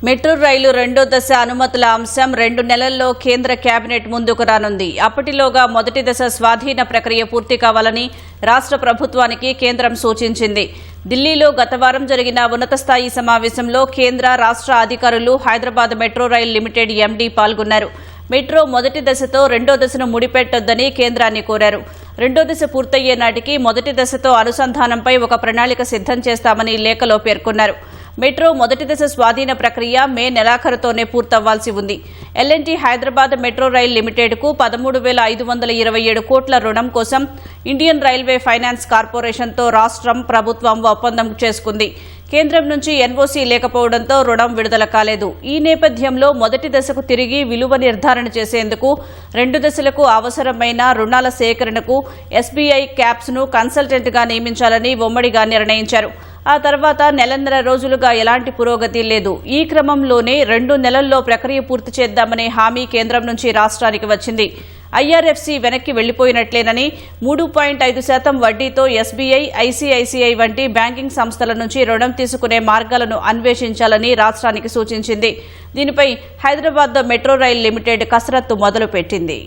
Metro రైలు రెండో దశ అనుమతుల అంశం 2 నెలల్లో కేంద్ర కేబినెట్ ముందుకు రానుంది. అప్పటిలోగా మొదటి దశ స్వాధీన ప్రక్రియ పూర్తి కావాలని రాష్ట్ర ప్రభుత్వానికి కేంద్రం సూచించింది. ఢిల్లీలో గత వారం జరిగిన ఉన్నత స్థాయి సమావేశంలో కేంద్ర, రాష్ట్ర అధికారులు, Hyderabad metro rail limited MD పాల్గొన్నారు. మెట్రో మొదటి దశతో రెండో దశను ముడిపెట్టొద్దని కేంద్రాన్ని కోరారు. రెండో దశ పూర్తయ్యే నాటికి మొదటి దశతో అనుసంధానంపై ఒక ప్రణాళిక సిద్ధం చేస్తామని లేఖలో పేర్కొన్నారు. మెట్రో మొదటి దశ స్వాధీన ప్రక్రియ మే నెలాఖరుతోనే పూర్తవ్వాల్సి ఉంది. ఎల్ఎన్టీ హైదరాబాద్ మెట్రో రైల్ లిమిటెడ్కు 13,527 కోట్ల రుణం కోసం ఇండియన్ రైల్వే ఫైనాన్స్ కార్పొరేషన్తో రాష్ట్రం, ప్రభుత్వం ఒప్పందం చేసుకుంది. కేంద్రం నుంచి ఎన్ఓసీ లేకపోవడంతో రుణం విడుదల కాలేదు. ఈ నేపథ్యంలో మొదటి దశకు తిరిగి విలువ నిర్ధారణ చేసేందుకు 2 దశలకు అవసరమైన రుణాల సేకరణకు ఎస్బీఐ క్యాప్స్ను కన్సల్టెంట్గా నియమించాలని ఉమ్మడిగా నిర్ణయించారు. ఆ తర్వాత నెలన్నర రోజులుగా ఎలాంటి పురోగతి లేదు. ఈ క్రమంలోనే 2 నెలల్లో ప్రక్రియ పూర్తి చేద్దామనే హామీ కేంద్రం నుంచి రాష్ట్రానికి వచ్చింది. ఐఆర్ఎఫ్సీ వెనక్కి వెళ్లిపోయినట్లేనని 3.5% వడ్డీతో ఎస్బీఐ, ఐసీఐసీఐ వంటి బ్యాంకింగ్ సంస్థల నుంచి రుణం తీసుకునే మార్గాలను అన్వేషించాలని రాష్ట్రానికి సూచించింది. దీనిపై హైదరాబాద్ మెట్రో రైల్ లిమిటెడ్ కసరత్తు మొదలుపెట్టింది.